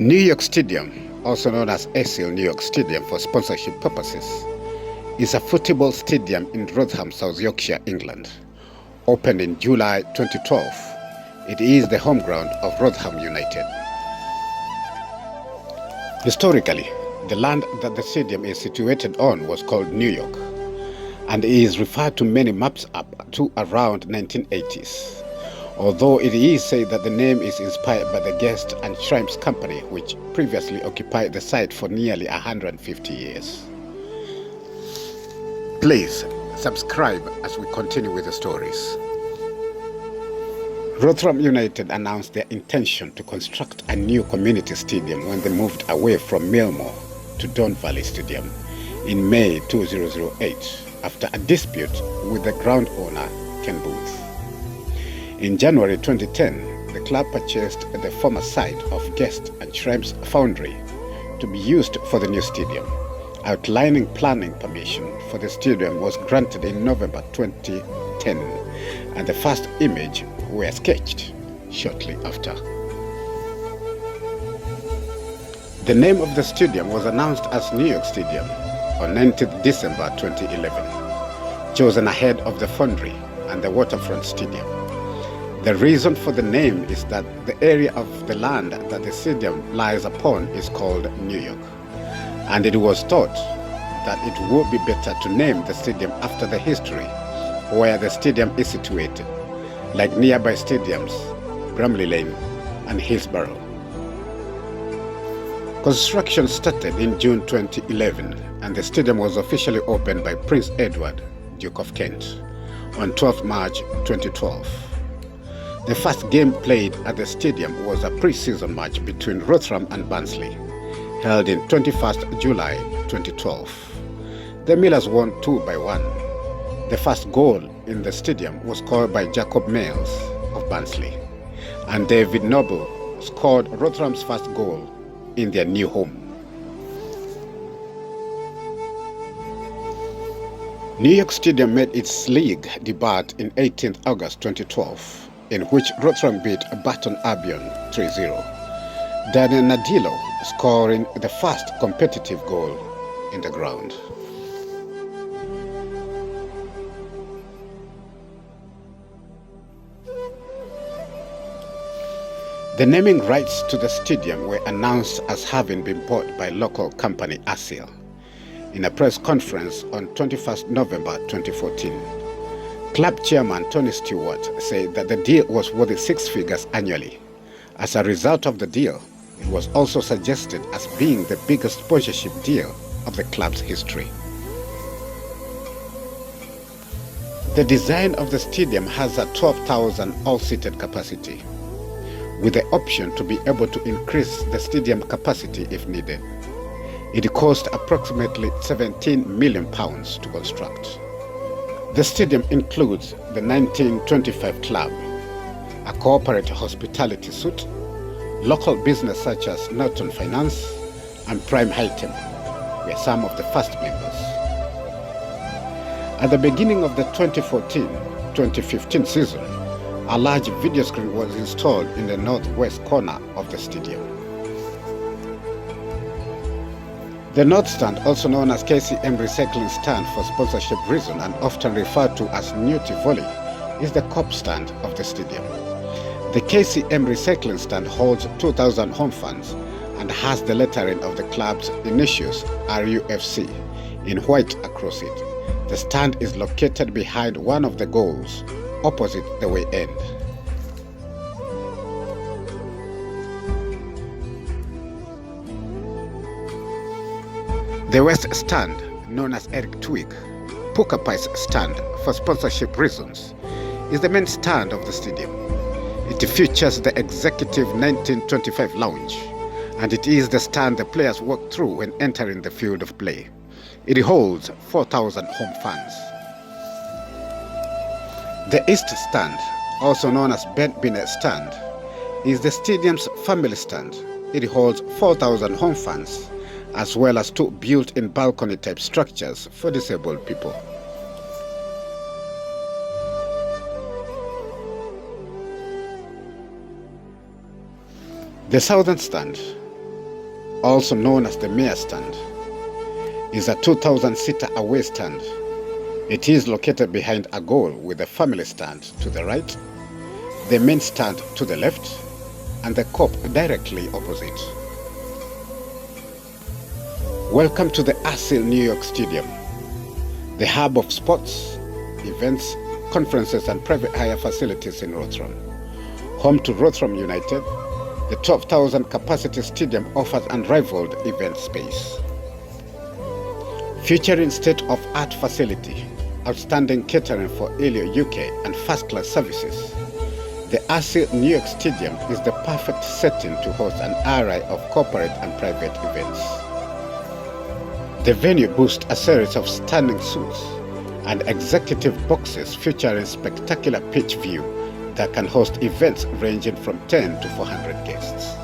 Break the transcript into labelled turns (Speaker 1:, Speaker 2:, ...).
Speaker 1: New York Stadium, also known as Aesel New York Stadium for sponsorship purposes, is a football stadium in Rotherham, South Yorkshire, England. Opened in July 2012, it is the home ground of Rotherham United. Historically, the land that the stadium is situated on was called New York, and is referred to many maps up to around 1980s. Although it is said that the name is inspired by the Guest and Shrimps Company, which previously occupied the site for nearly 150 years. Please subscribe as we continue with the stories. Rotherham United announced their intention to construct a new community stadium when they moved away from Millmore to Don Valley Stadium in May 2008 after a dispute with the ground owner, Ken Booth. In January 2010, the club purchased the former site of Guest and Shrimps Foundry to be used for the new stadium. Outlining planning permission for the stadium was granted in November 2010, and the first images were sketched shortly after. The name of the stadium was announced as New York Stadium on 19th December 2011, chosen ahead of the Foundry and the Waterfront Stadium. The reason for the name is that the area of the land that the stadium lies upon is called New York, and it was thought that it would be better to name the stadium after the history where the stadium is situated, like nearby stadiums, Bramley Lane and Hillsborough. Construction started in June 2011, and the stadium was officially opened by Prince Edward, Duke of Kent, on 12 March 2012. The first game played at the stadium was a pre-season match between Rotherham and Barnsley, held in 21st July 2012. The Millers won 2-1. The first goal in the stadium was scored by Jacob Miles of Barnsley, and David Noble scored Rotherham's first goal in their new home. New York Stadium made its league debut in 18th August 2012, in which Rotherham beat Burton Albion 3-0. Daniel Nadillo scoring the first competitive goal in the ground. The naming rights to the stadium were announced as having been bought by local company Aesel in a press conference on 21st November 2014. Club chairman Tony Stewart said that the deal was worth 6 figures annually. As a result of the deal, it was also suggested as being the biggest sponsorship deal of the club's history. The design of the stadium has a 12,000 all-seated capacity, with the option to be able to increase the stadium capacity if needed. It cost approximately £17 million to construct. The stadium includes the 1925 club, a corporate hospitality suite, local business such as Norton Finance and Prime Hightem were some of the first members. At the beginning of the 2014-2015 season, a large video screen was installed in the northwest corner of the stadium. The North Stand, also known as KCM Recycling Stand for sponsorship reason and often referred to as New Tivoli, is the cup stand of the stadium. The KCM Recycling Stand holds 2,000 home fans and has the lettering of the club's initials RUFC in white across it. The stand is located behind one of the goals, opposite the away end. The West Stand, known as Eric Twig, Poker Pie's stand for sponsorship reasons, is the main stand of the stadium. It features the executive 1925 lounge, and it is the stand the players walk through when entering the field of play. It holds 4,000 home fans. The East Stand, also known as Ben Binet Stand, is the stadium's family stand. It holds 4,000 home fans, as well as 2 built-in balcony-type structures for disabled people. The Southern Stand, also known as the Mayor Stand, is a 2,000-seater away stand. It is located behind a goal with the family stand to the right, the main stand to the left, and the COP directly opposite. Welcome to the Aesel New York Stadium, the hub of sports, events, conferences and private hire facilities in Rotherham. Home to Rotherham United, the 12,000 capacity stadium offers unrivaled event space. Featuring state-of-art facility, outstanding catering for Elio UK and first-class services, the Aesel New York Stadium is the perfect setting to host an array of corporate and private events. The venue boasts a series of stunning suites and executive boxes featuring spectacular pitch view that can host events ranging from 10 to 400 guests.